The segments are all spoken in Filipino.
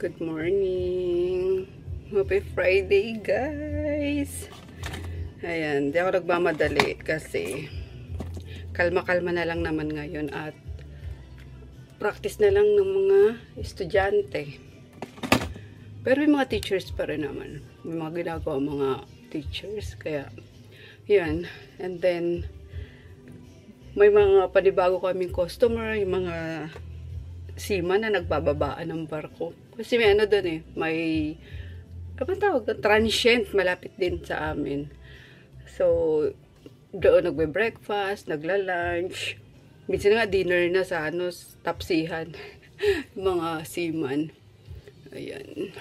Good morning. Happy Friday, guys. Ayan, di ako nagmamadali kasi kalma-kalma na lang naman ngayon at practice na lang ng mga estudyante. Pero may mga teachers pa rin naman. May mga ginagawa mga teachers. Kaya, yan. And then, may mga panibago kaming customer, yung mga seaman na nagbababaan ng barko. Kasi may ano doon eh, may ano tawag, transient malapit din sa amin. So, doon nagbe-breakfast, nagla-lunch. Minsan nga dinner na sa ano, tapsihan. Mga seaman. Ayan.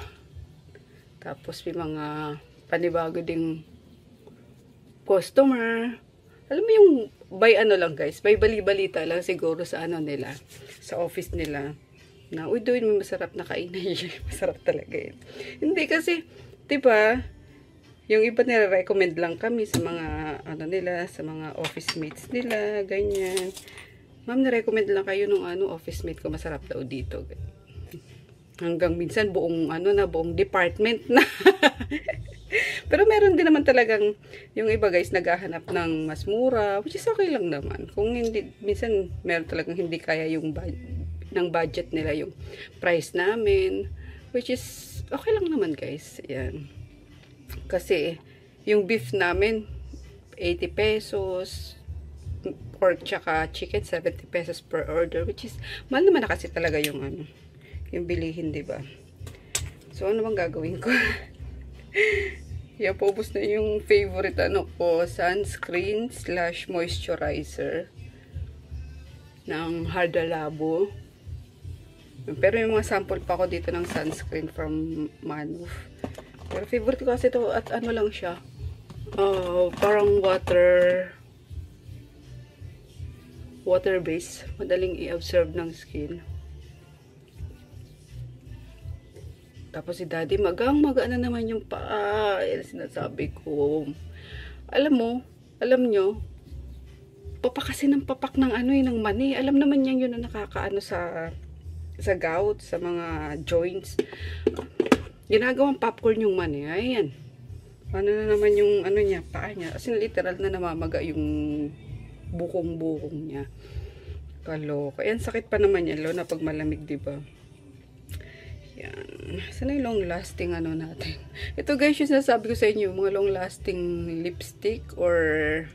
Tapos may mga panibago ding customer. Alam mo yung by ano lang guys, by bali-balita lang siguro sa ano nila, sa office nila. Na, uy, doon may masarap na kainan yun. Masarap talaga yun. Hindi kasi, diba, yung iba nire-recommend lang kami sa mga, ano nila, sa mga office mates nila, ganyan. Ma'am, nire-recommend lang kayo nung ano, office mate ko, masarap daw dito. Hanggang minsan, buong, ano na, buong department na. Pero meron din naman talagang, yung iba guys, naghahanap ng mas mura, which is okay lang naman. Kung hindi, minsan, meron talagang hindi kaya yung ng budget nila yung price namin, which is okay lang naman guys. Yan. Kasi yung beef namin 80 pesos, pork tsaka chicken 70 pesos per order, which is mahal naman na kasi talaga yung ano, yung bilihin, di ba? So ano bang gagawin ko? Yan, paubos na yung favorite ano ko, sunscreen / moisturizer ng Harda Labo. Pero yung mga sample pa ako dito ng sunscreen from Manuf. Pero favorite ko kasi ito at ano lang siya. Parang water base. Madaling i-absorb ng skin. Tapos si daddy magang-maga na naman yung paa. Yan sinasabi ko. Alam nyo, papak kasi ng papak ng ano ng mani. Alam naman yan yun na nakakaano sa gout, sa mga joints. Ginagawang popcorn yung mani. Ayan. Ano na naman yung ano niya, paa niya. As in, literal na namamaga yung bukong-bukong niya. Kaloka. Ayan, sakit pa naman yan, na pag malamig, diba? Yan. Sana yung long-lasting ano natin. Ito guys, yung sinasabi ko sa inyo, mga long-lasting lipstick or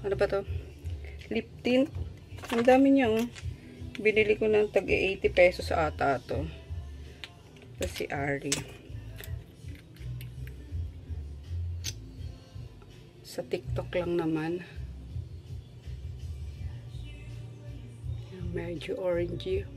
ano pa to? Lip tint. Ang dami niya, oh. Binili ko ng tag 80 pesos ata to. Tapos si Ari. Sa TikTok lang naman. Medyo orangey.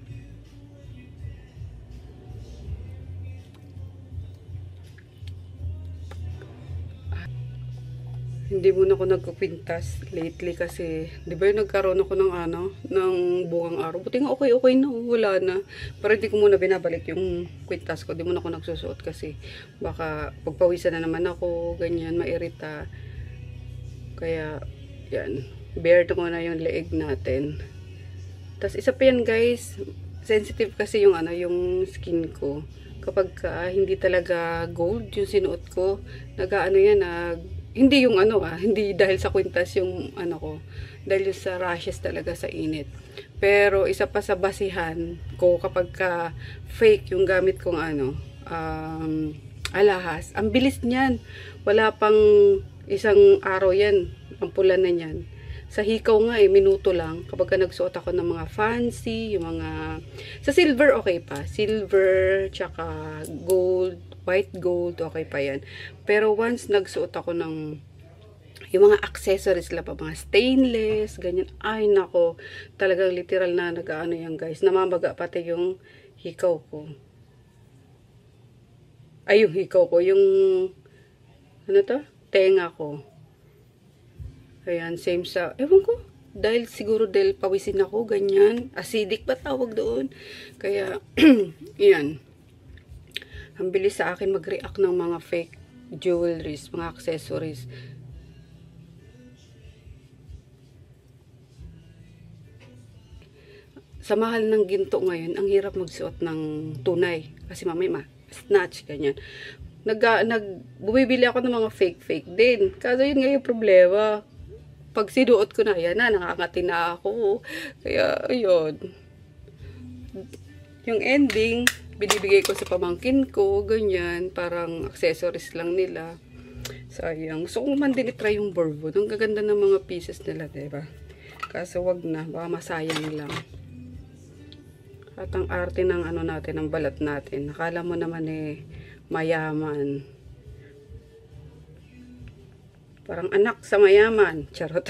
Hindi muna ako nagkukwintas lately kasi, di ba yung nagkaroon ako ng ano, ng bungang araw. Buti nga okay na, wala na. Pero hindi ko muna binabalik yung kwintas ko. Di muna ako nagsusuot kasi baka pagpawisan na naman ako, ganyan, mairita. Kaya, yan. Bare ko na yung leeg natin. Tapos isa pa yan guys, sensitive kasi yung ano, yung skin ko. Kapag hindi talaga gold yung sinuot ko, nag-ano yan, hindi yung ano hindi dahil sa kwintas yung ano ko, dahil sa rashes talaga sa init. Pero isa pa sa basihan ko kapag fake yung gamit kong ano, alahas, ang bilis niyan. Wala pang isang araw yan, ang pula na niyan. Sa hikaw nga minuto lang kapag nagsuot ako ng mga fancy, yung mga sa silver okay pa, silver tsaka gold, white gold, okay pa yan. Pero once nagsuot ako ng yung mga accessories lang pa, mga stainless, ganyan, ay nako, talagang literal na nag-ano yan guys, namamaga pati yung hikaw ko. Ay, yung hikaw ko, yung ano to? Tenga ko. Ayan, same sa, ewan ko, dahil siguro dahil pawisin ako, ganyan, acidic ba tawag doon? Kaya, yan. Ang bilis sa akin mag-react ng mga fake jewelries, mga accessories. sa mahal ng ginto ngayon, ang hirap magsuot ng tunay. Kasi mamaya snatch, ganyan. Bumibili ako ng mga fake din. Kaso yun nga yung problema. Pag sinuot ko na, yan na, nakangati na ako. Kaya, ayun. Yung ending, binibigay ko sa pamangkin ko, ganyan. Parang accessories lang nila. Sayang. Gusto kong man din itry yung Borvo. Ang gaganda ng mga pieces nila, diba? Kaso wag na, baka masayang lang. At ang arte ng ano natin, ng balat natin. Nakala mo naman mayaman. Parang anak sa mayaman. Charot.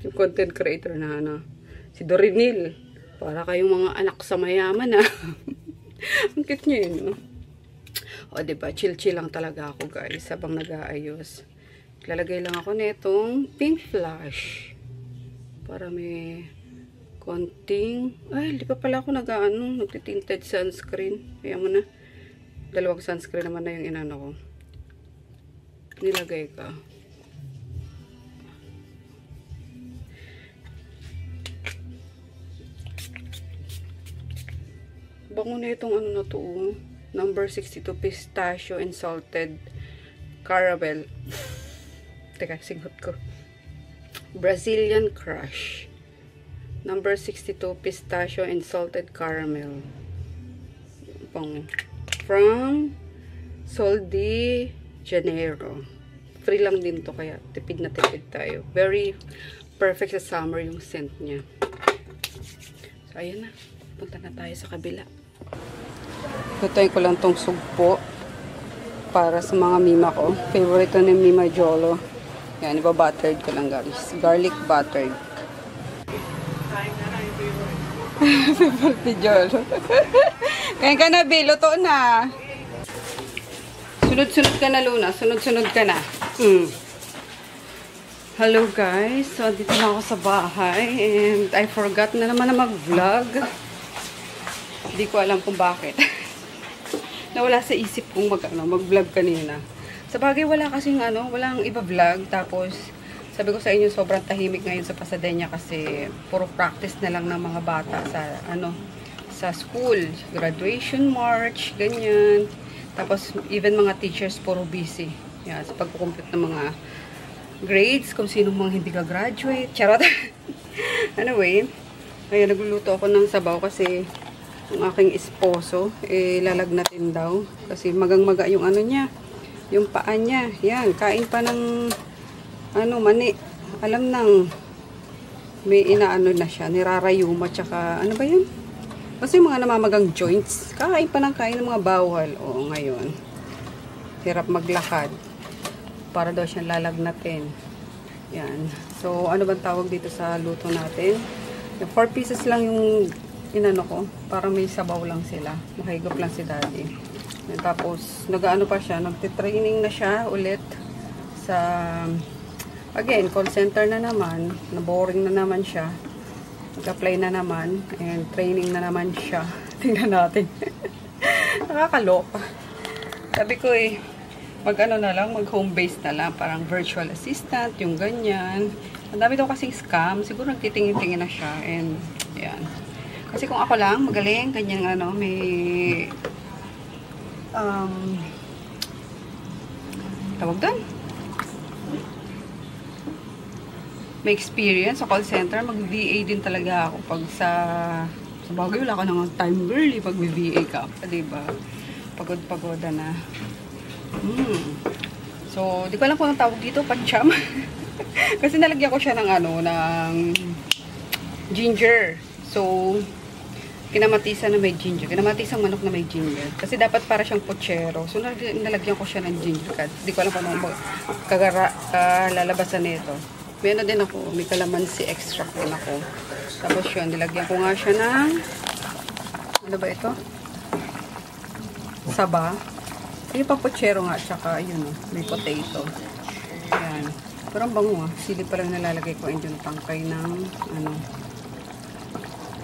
Yung content creator na si Dorinil. Para kayong mga anak sa mayaman Ang cute niya yun, no? O, diba? Chill-chill lang talaga ako, guys. Habang nag-aayos. Lalagay lang ako netong pink flash. Para may konting, di pa pala ako nagtitinted sunscreen. Kaya mo na. Dalawang sunscreen naman na yung inano ko. Nilagay ka. Bango na itong ano na to. Number 62 pistachio and salted caramel. Teka, singhot ko. Brazilian Crush. Number 62 pistachio and salted caramel. From Sol de Janeiro. Free lang din to, kaya tipid na tipid tayo. Very perfect sa summer yung scent niya. So, ayan na. Punta na tayo sa kabila. Tutuin ko lang tong sugpo para sa mga mima ko. Favorite to ni Mima Jolo. Yan, iba-buttered ko lang, guys. Garlic buttered. Favorite ni Jolo. Kain ka na, Bill. Luto na. Sunod-sunod ka na, Luna. Sunod-sunod ka na. Hello, guys. So, dito na ako sa bahay. And I forgot na naman na mag-vlog. Hindi ko alam kung bakit. Nawala sa isip kong mag-vlog kanina. Sa bagay, wala kasing walang iba-vlog. Tapos, sabi ko sa inyo, sobrang tahimik ngayon sa Pasadena kasi puro practice na lang ng mga bata sa school. Graduation march, ganyan. Tapos, even mga teachers, puro busy. Yan, sa pagkukumpute ng mga grades, kung sino mga hindi ka-graduate. Charot. Anyway, ngayon nagluluto ako ng sabaw kasi yung aking esposo, lalagnatin daw. Kasi magang-maga yung niya. Yung paa niya. Yan, kain pa ng mani. Alam nang may inaano na siya. Nirarayuma, tsaka ano ba yun? Basta yung mga namamagang joints. Kain pa ng kain ng mga bawal. O, ngayon. Hirap maglakad. Para daw siyang lalagnatin. Yan. So, ano bang tawag dito sa luto natin? Yung 4 pieces lang yung inano ko. Para may sabaw lang sila. Mahigop lang si daddy. Yan, tapos, nag-ano pa siya. Nagtitraining na siya ulit sa again, call center na naman. Na-boring na naman siya. Nag-apply na naman. And training na naman siya. Tingnan natin. Nakakaloka. Sabi ko mag-home base na lang. Parang virtual assistant, yung ganyan. Ang dami daw kasing scam. Siguro nagtitingin-tingin na siya. And, yan. Kasi kung ako lang, magaling, ganyan may tawag doon? May experience sa call center, mag-VA din talaga ako pag sa bagay, wala ka nang time, girl, pag may VA ka, diba? Pagod-pagoda na. So, di ko alam kung ang tawag dito, pancham. Kasi nalagyan ko siya ng ng ginger. So, kinamatisan na may ginger. Kinamatisang manok na may ginger. Kasi dapat para siyang pochero. So, nalagyan ko siya ng ginger. Di ko alam kung anong kalalabasan nito. May din ako. May calamansi extract din ako. Tapos yun, nilagyan ko nga siya ng ano ba ito? Saba. Yung papochero nga. Tsaka yun, may potato. Ayan. Pero ang bango Sili pa lang nalalagay ko. And yung tangkay ng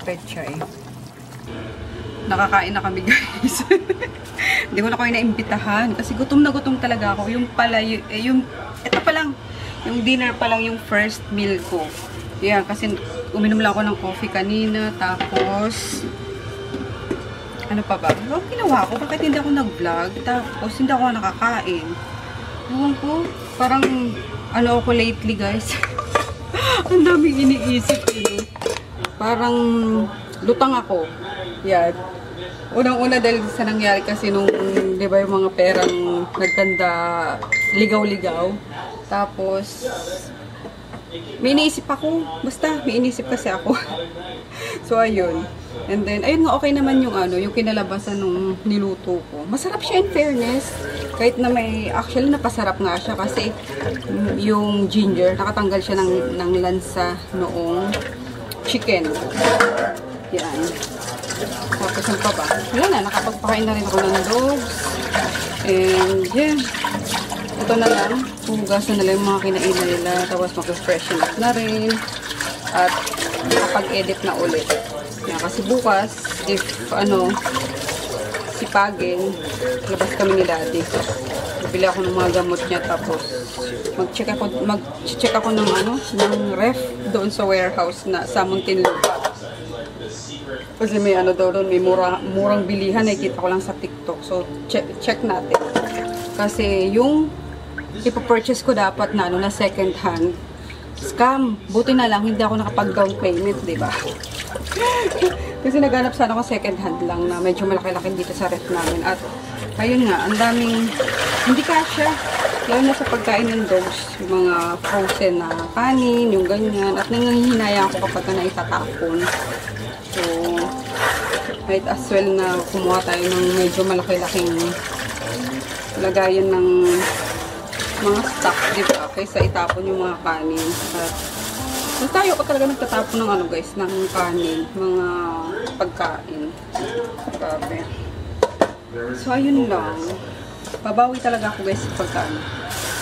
pechay. Nakakain na kami, guys. Hindi ko na kayo naimbitahan. Kasi gutom na gutom talaga ako. Yung pala, ito pa lang, yung dinner pa lang yung first meal ko. Yeah, kasi uminom lang ako ng coffee kanina. Tapos, ano pa ba? Ano ginawa ko? Bakit hindi ako nag-vlog? Tapos, hindi ako nakakain. Ewan ko. Parang, ano ako lately, guys. Ang daming iniisip. Parang, lutang ako. Yan. Unang-una dahil sa nangyari kasi nung, di ba, yung mga perang nagkanda, ligaw-ligaw. Tapos, may iniisip ako. Basta, may iniisip kasi ako. So, ayun. And then, ayun nga, okay naman yung ano, yung kinalabasan nung niluto ko. Masarap siya in fairness. Kahit na may, actually, napasarap nga siya kasi yung ginger, nakatanggal siya ng lansa noong chicken. Yan. Tapos ang pa ba? Wala na, nakapagpakain na rin ako ng dogs. And, yeah. Ito na lang. Hugasan na lang yung mga kinainan nila. Tapos mag-freshen up na rin. At makapag-edit na ulit. Yan, kasi bukas, if, sipagin, labas kami ni Daddy. Bibili ako ng mga gamot niya. Tapos, mag-check ako ng, ng ref doon sa warehouse na sa Muntinlupa. Kasi may daw doon, may murang bilihan, nakikita ko lang sa TikTok. So, check natin. Kasi yung ipapurchase ko dapat na na second hand, scam. Buti na lang, hindi ako nakapag-down payment, diba? Kasi naghanap sana ako second hand lang na medyo malaki-laki dito sa ref namin. At, ayun nga, ang daming, hindi kasya. Lalo na sa pagkain ng dogs, yung mga frozen na kanin, yung ganyan. At nangangihinaya ako kapag na itatapon. So, might as well na kumuha tayo ng medyo malaki-laking lagayan ng mga stock, di ba? Kaysa itapon yung mga kanin. At tayo ko talaga nagtatapon ng guys, ng kanin, mga pagkain. Grabe. So, ayun lang. Babawi talaga ako guys sa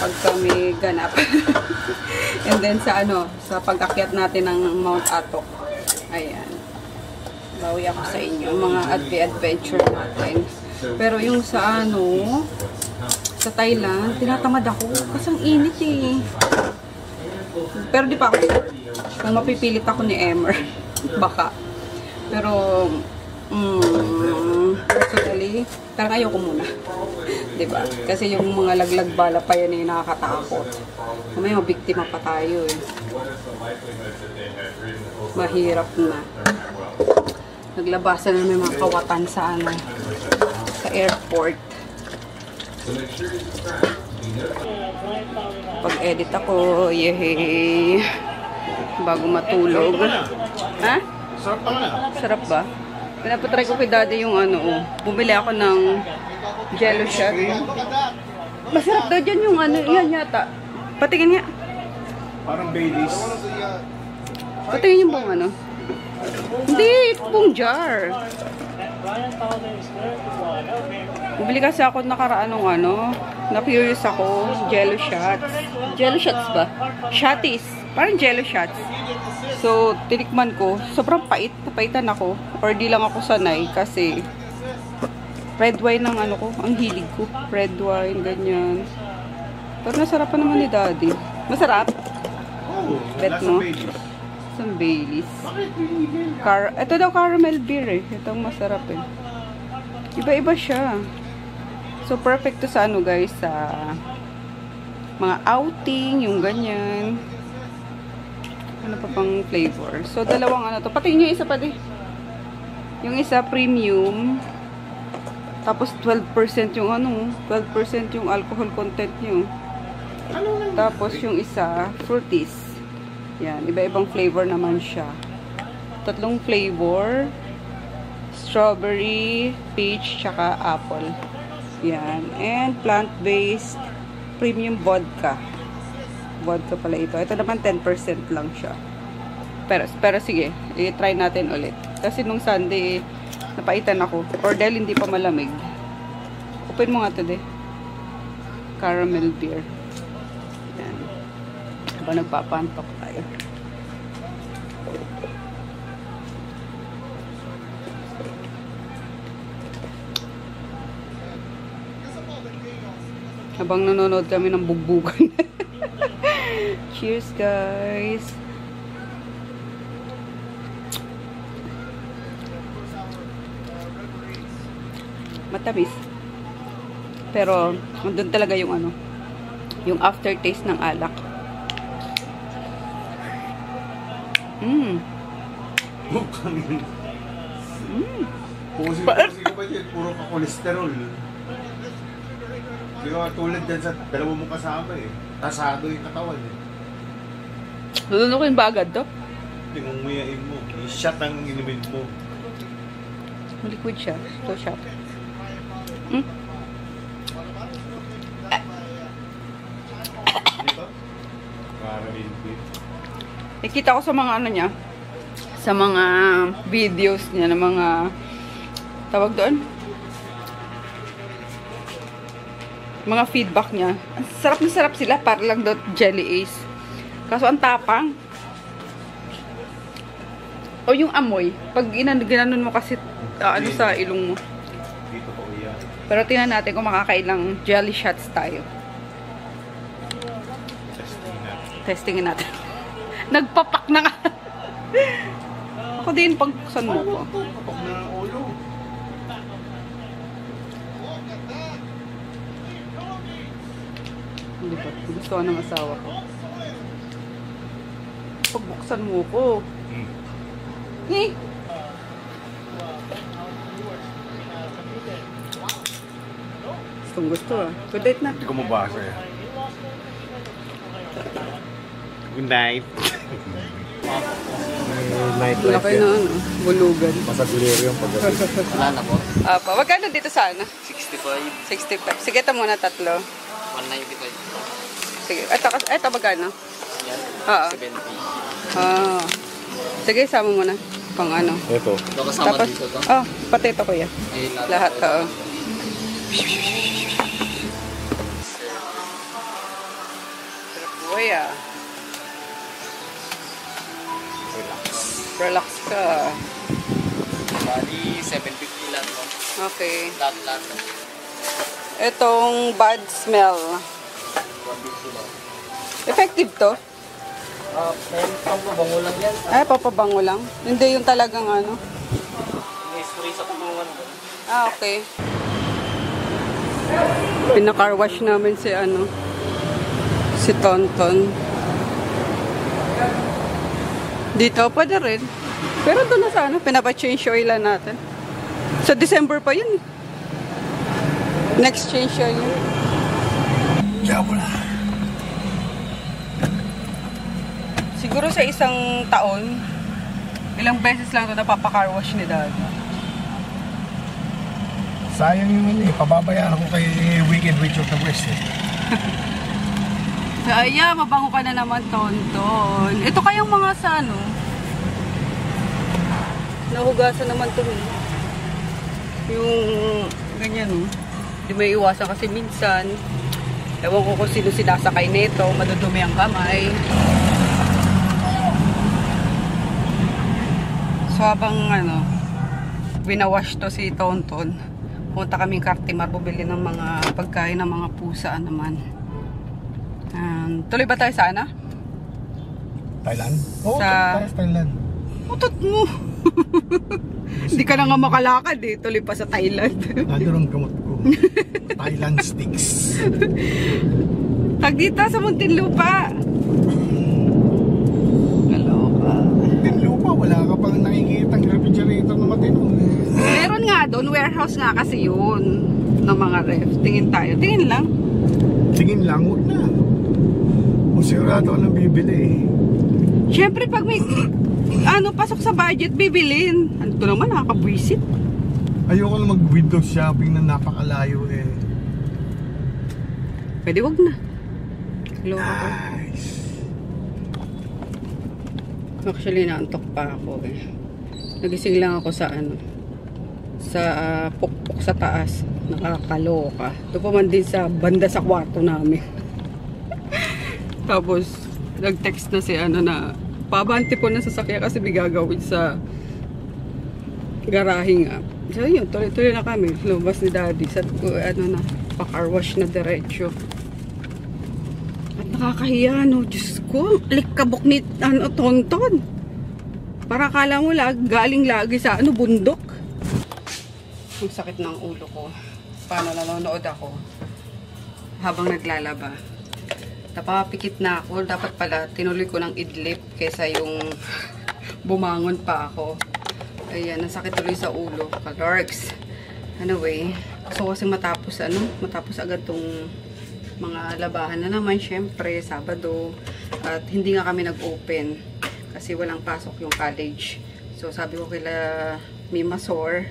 pagka may ganap. And then sa sa pag-akyat natin ng Mount Atok. Ayan. Bawi ako sa inyo, mga adventure natin. Pero yung sa sa Thailand, tinatamad ako. Kasi ang init eh. Pero di pa ako. Kung mapipilit ako ni Emer, baka. Pero, personally, parang ayoko muna. Diba? Kasi yung mga laglag bala pa yan eh, nakakatakot. May mabiktima pa tayo eh. Mahirap na. Naglabasan na may mga kawatan sa sa airport. Pag-edit ako, yehey. Bago matulog. Ha? Sarap pa nga. Sarap ba? Pinapatry ko kay Daddy yung bumili ako ng jello shot. Masarap daw dyan yung yan yata. Patingin nga. Parang Baileys. Patingin yung bang Hindi, ito pong jar. Bumili kasi ako nakaraan ng na-curious ako, jello shots. Jello shots ba? Shotties. Parang jello shots. So, tinikman ko. Sobrang pait. Napaitan ako. Or di lang ako sanay kasi red wine ng ko. Ang hilig ko. Red wine, ganyan. Pero nasarapan naman ni Daddy. Masarap? Oh, bet mo? Isang Baileys. Ito daw caramel beer eh. Ito ang masarap eh. Iba-iba siya. So, perfect to sa guys, sa mga outing, yung ganyan. Ano pa pang flavor? So, dalawang to. Pati yung isa pa di. Yung isa, premium. Tapos, 12% yung 12% yung alcohol content nyo. Tapos, yung isa, fruities. Yan, iba-ibang flavor naman siya. 3 flavor. Strawberry, peach, tsaka apple. Yan. And plant-based premium vodka. Vodka pala ito. Ito naman 10% lang siya. Pero sige, i-try natin ulit. Kasi nung Sunday, napaitan ako. Or dahil hindi pa malamig. Open mo nga ito caramel beer. Yan. Habang nagpapantok tayo. Habang nanonood kami ng bugbugan. Cheers, guys. Matamis. Pero, andun talaga yung ano, yung aftertaste ng alak. Pusin ko ba dyan, puro ka kolesterol. Hindi ka tulad dyan sa dalawa mong kasama eh. Tasado yung katawan eh. Nununukin ba agad to? Tingunguyain mo. I-shot ang inumin mo. Liquid siya. So, siya. Dito? Para limpid. Nakita ko sa mga ano niya, sa mga videos niya, ng mga, tawag doon? Mga feedback niya. Ang sarap na sarap sila, para lang doon Jelly Ace. Kaso ang tapang. O yung amoy, pag ginanon mo kasi ano sa ilong mo. Dito po yan. Pero tingnan natin kung makakailang jelly shots tayo. Testingin natin. Nagpapak na nga. Ako din, pagkuksan mo ko. Kapag na ang ulo. Hindi pa. Gusto ko ng asawa ko. Pagbuksan mo ko. Eh? Gustong gusto ah. Good night na. Hindi ko mabasa eh. Good night. Wala kayo na ano. Bulugan. Masagulero yung paggabi. Wala na po. Apa, magkano dito sa ano? 65, 65. Sige, ito muna tatlo. 195. Sige, ito magkano? Yan, Oo. 70. Ah. Sige, sama mo na. Pang ano. Ito. Ito kasama Tapos, dito to. oh, pati ito kuya. Eh, Lahat, oo. Kuya. Relax ka. Bali, 750 lang mo. Okay. Lahat. Itong bad smell. 150 lang. Effective to? Meron pang pabango lang yan. Ay, papabango lang. Hindi yung talagang ano. May spray sa tulungan ko. Ah, okay. Pinacar wash namin si ano, si Tonton. Dito pwede rin. Pero doon na sa ano, pinapa-change oil natin. Sa December pa yun. Next change oil yun. Siguro sa isang taon, ilang beses lang ito napapa-car wash ni Dad. Sayang yung ano eh. Pababayaan ako kay Weekend Witch of the West eh. Kaya, mabango ka na naman, Tonton. Ito kayong mga sa ano, nahugasan naman ito. Yung ganyan, no? Hindi may iwasan kasi minsan, ewan ko kung sino sinasakay nito, madudumi ang kamay. So, habang ano, winawash to si Tonton, punta kaming Cartimar, bubili ng mga pagkain ng mga pusa naman. Tuloy ba tayo sana? Thailand? Oo, Sa- Thailand. Utot mo! Hindi ka na nga makalakad eh. Tuloy pa sa Thailand. Nandun ang gamot ko. Thailand sticks. Tag dito sa Muntinlupa. Kaloka. Tinlupa, wala ka pang nakikitang refrigerator na matino. Meron nga doon, warehouse nga kasi yun. Ng mga ref. Tingin tayo. Tingin lang. Tingin lang, huwag na. Kung sigurado ka nang bibili eh. Siyempre pag may ano, pasok sa budget, bibilin. Ano to naman, nakakabwisit. Ayoko na mag-window shopping na napakalayo eh. Pwede wag na. Kaloka ko. Nice. Actually, naantok pa ako eh. Nagising lang ako sa ano, sa pukpok sa taas. Nakakaloka. Doon pa man din sa banda sa kwarto namin. Tapos, nag-text na si ano na, pabante po na sasakyan kasi may gagawin sa garahe nga. So yun, tuloy-tuloy na kami. Lumabas ni Daddy. Sa ano na, pa-car wash na diretso. At nakakahiya, no? Diyos ko, likabok ni ano, Tonton. Para akala mo galing lagi sa ano, bundok. Ang sakit ng ulo ko. Paano nanonood ako habang naglalaba. Napapikit na ako. Dapat pala tinuloy ko ng idlip kaysa yung bumangon pa ako. Ayan, nasakit tuloy sa ulo. Kalorks. Anyway, gusto ko kasing matapos agad tong mga labahan na naman. Syempre, Sabado. At hindi nga kami nag-open kasi walang pasok yung college. So, sabi ko kila Mima Sor,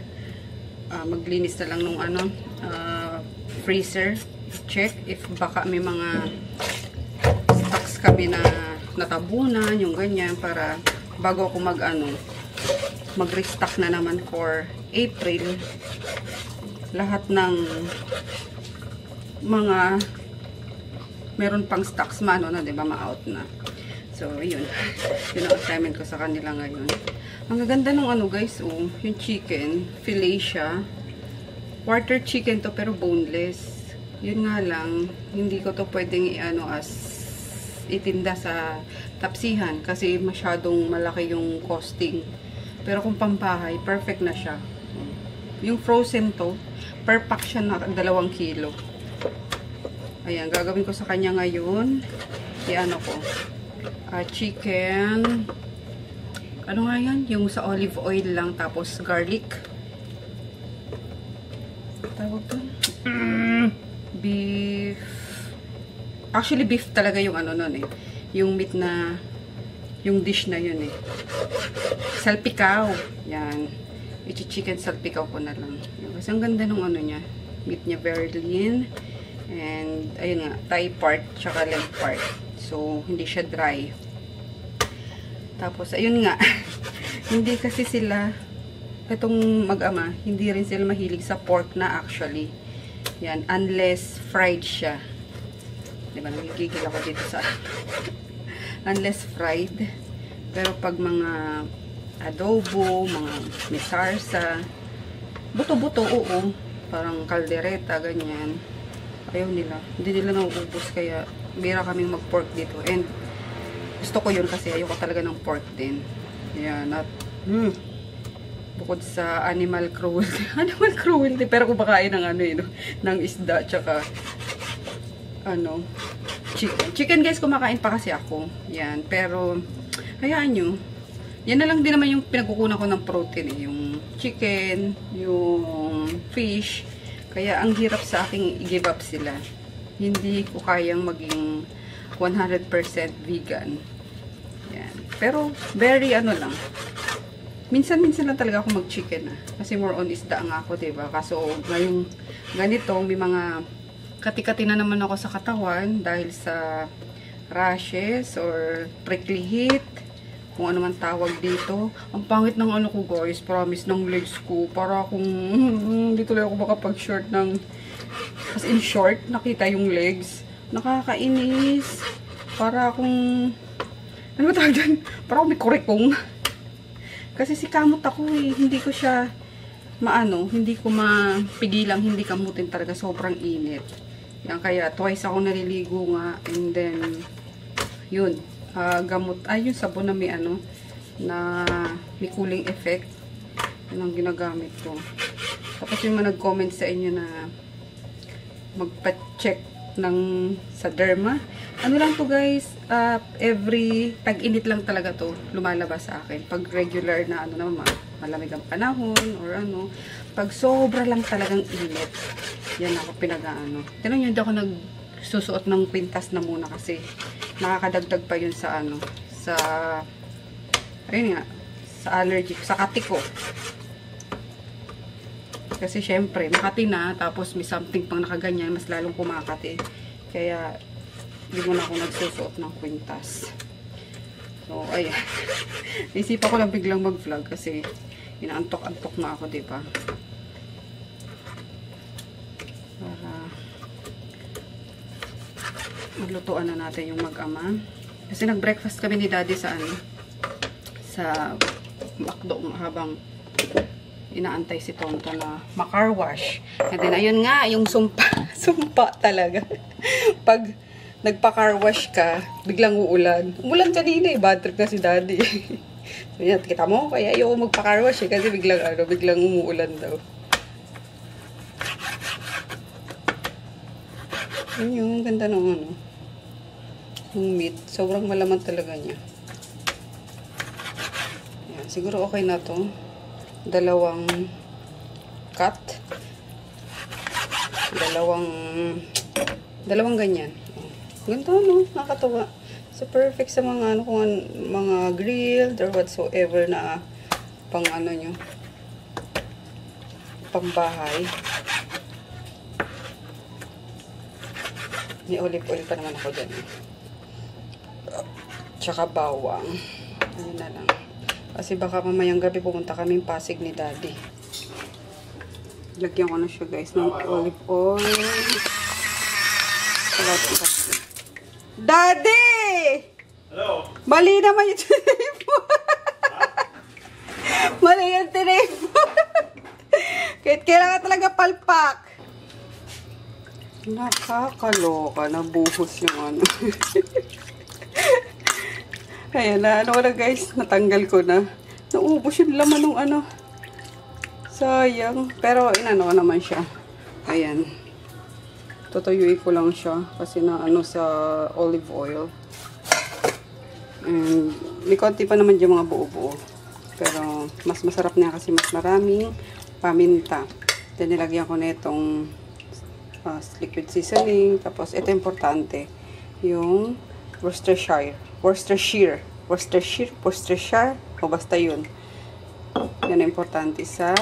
maglinis na lang nung freezer. Check if baka may mga stocks kami na natabunan, yung ganyan, para bago ako mag-restock na naman for April. Lahat ng mga meron pang stocks na, diba, ma-out na. So, yun. Yun ang assignment ko sa kanila ngayon. Ang ganda ng guys, yung chicken, filet siya. Quarter chicken to, pero boneless. Yun nga lang, hindi ko to pwedeng itinda sa tapsihan kasi masyadong malaki yung costing. Pero kung pampahay, perfect na siya. Yung frozen to, per pack siya na 2 kilo. Ayan, gagawin ko sa kanya ngayon. Chicken. Ano nga yan? Yung sa olive oil lang, tapos garlic. Tawag to? Beef. Actually, beef talaga yung yung meat na, yung dish na yun Salpikaw. Yan. Chicken salpikaw ko na lang. Kasi ang ganda nung niya. Meat niya very lean. And, ayun nga, thigh part, tsaka leg part. So, hindi siya dry. Tapos, ayun nga. Hindi kasi sila, itong mag-ama, hindi rin sila mahilig sa pork na actually. Yan, unless fried siya. Diba, nagigigil ako dito sa unless fried. Pero pag mga adobo, mga misarsa, buto-buto, oo. Parang kaldereta, ganyan. Ayaw nila. Hindi nila nauubos, kaya bira kaming mag-pork dito. And gusto ko yun kasi ayoko talaga ng pork din. Yan, at bukod sa animal cruelty, pero kumakain ng ng isda, tsaka chicken guys, kumakain pa kasi ako. Yan, pero hayaan nyo, yan na lang din naman yung pinagkukunan ko ng protein yung chicken, yung fish. Kaya ang hirap sa aking i-give up sila. Hindi ko kayang maging 100% vegan. Yan. Pero very lang. Minsan-minsan lang talaga ako mag-chicken kasi more on isda nga ako, diba? Kaso ngayong ganito, may mga kati-kati na naman ako sa katawan dahil sa rashes or prickly heat, kung ano man tawag dito. Ang pangit ng ko guys, promise, ng legs ko. Para akong hindi tuloy ako makapag-short ng, as in short, nakita yung legs. Nakakainis. Para akong, ano ba tawag dyan? Para akong may kurikong. Kasi si kamot ako hindi ko siya hindi ko mapigilang hindi kamutin talaga, sobrang init. Yan, kaya twice ako naliligo nga, and then yun, gamot, yung sabon na may na may cooling effect, yun ang ginagamit ko. Tapos yung mga nag-comment sa inyo na magpa-check sa derma, lang to guys, every tag-init lang talaga to lumalabas sa akin. Pag regular na malamig ang panahon or pag sobra lang talagang init, yan ako tinan nyo, hindi ako nagsusuot ng kwintas na muna kasi nakakadagdag pa yun sa ayun nga, sa allergy, sa kati ko. Kasi syempre, makati na, tapos may something pang nakaganyan, mas lalong kumakati. Kaya, hindi mo na ako nagsusuot ng kwintas. So, ayan. Naisipan ko lang biglang mag-vlog kasi inaantok-antok na ako, diba? Para maglutuan na natin yung mag-ama. Kasi nag-breakfast kami ni Daddy sa sa McDo habang inaantay si Tonto na ma-car wash. And then, ayun nga, yung sumpa talaga. Pag nagpa-car wash ka, biglang uulan. Umulan kanina bad trip na si Daddy. So, yan, kita mo, kaya ayaw magpa-car wash kasi biglang umuulan daw. Yun yung ganda ng ano. Yung meat. Sobrang malaman talaga niya. Yan. Siguro okay na to. Dalawang cut. Dalawang ganyan. Ganda, no? Nakakatawa. So, perfect sa mga, ano, kung mga grilled or whatsoever na pang ano nyo. Pambahay. May olive oil pa naman ako dyan. Tsaka bawang. Ayun na lang. Kasi baka mamayang gabi pumunta kami Pasig ni Daddy. Lagyan ko na siya guys ng olive oil. Daddy! Hello? Mali naman yung telephone. Mali yung telephone. Kahit kailangan talaga palpak. Nakakaloka. Nabuhos yung ano. Ayan na. Ano ko na guys. Natanggal ko na. Naubos yung laman ng ano. Sayang. Pero inano ko naman siya. Ayan. Tutuyuin ko lang siya. Kasi na ano sa olive oil. And may konti pa naman yung mga buo-buo. Pero mas masarap niya kasi mas maraming paminta. Then nilagyan ko na itong liquid seasoning. Tapos ito importante. Yung Worcestershire. O basta yun. Yan ang importante sa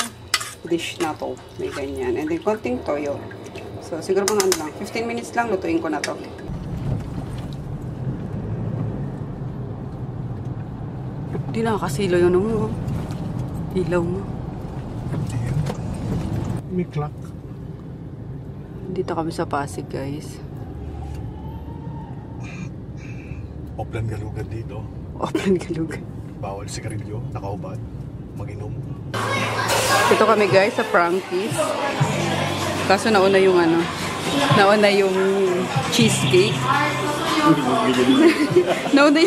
dish na to. May ganyan. And then konting toyo. So siguro mga ano lang. 15 minutes lang lutuin ko na to. Hindi nakakasilo yun mo. Ilaw mo. May clock. Dito kami sa Pasig, guys. Oplan galugan dito. Oplan galugan. Bawal sigarilyo, nakaubad, mag-inom. Dito kami, guys, sa Frankie's. Kaso nauna yung ano. Nauna yung cheesecake. nauna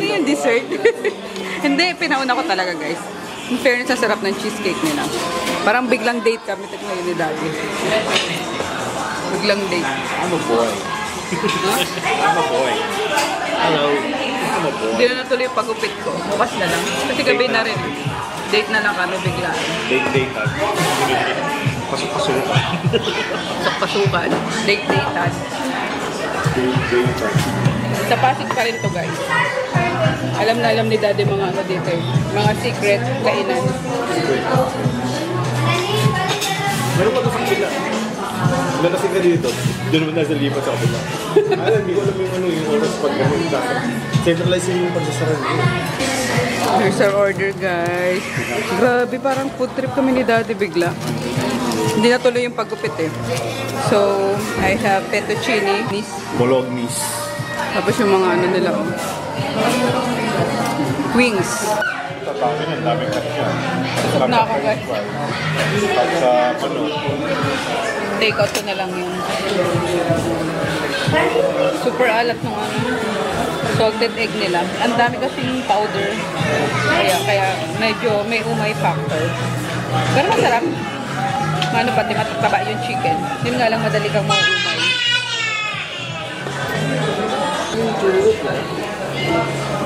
yung dessert. Hindi, pinauna ko talaga, guys. In fairness, ang sarap ng cheesecake nila. Parang biglang date kami ngayon ni Daddy. Biglang date. I'm a boy. I'm a boy. Hello. I'm a boy. Hindi na natuloy yung pagupit ko. Bukas na lang. Kasi gabi na rin. Date na lang kami bigla. Date. Pasok-pasukan. Pasok-pasukan. Date-datean. Sa Pasig pa rin to, guys. Alam na alam ni Daddy mga ano dito eh. Mga secret kainan. Meron pa ito sa kabila. Nalasing ka dito. Doon naman nasa lipat sa kabila. Hindi ko alam yung oras pag gano'n. Centralize yung pagsasaran dito. Here's our order, guys. Grabe, parang food trip kami ni Daddy bigla. Hindi na tuloy yung paggupit eh. So, I have fettuccine. Bolognese. Tapos yung mga ano nila, oh. Wings. Tatawin ang daming kasya. Sarap na ako, guys. At sa ano? Take out ko na lang yung super alat ng ano, salted egg nila. Ang dami kasing powder. Kaya medyo may umay factor. Pero masarap. Ano pati matataba yung chicken. Yun nga lang madali kang maumay.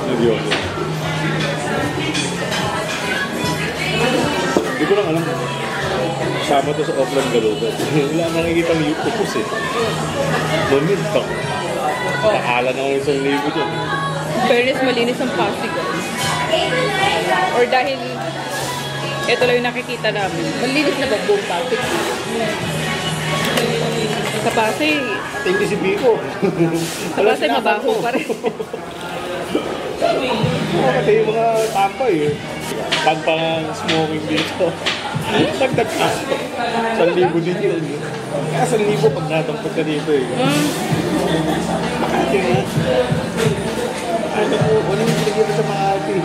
Nervyoso. Hindi ko lang alam. Sama to sa offline galugan. Wala nakikita ang upos eh. Mamintak. Nakala na ako 1,000 dyan. Fairness, malinis ang Pasig. Or dahil ito lang yung nakikita namin. Malinis na ba buong Pasig? Sa Pasig, Hindi si Biko. sa Pasig mabaho pa rin. Kasi yung mga tampay eh. Pang-smoking dito. Nagdag kaso. 1,000 din yun. Kaya 1,000 pag natampag ka dito eh. Makati nga. Ano yung pinagyan sa Makati?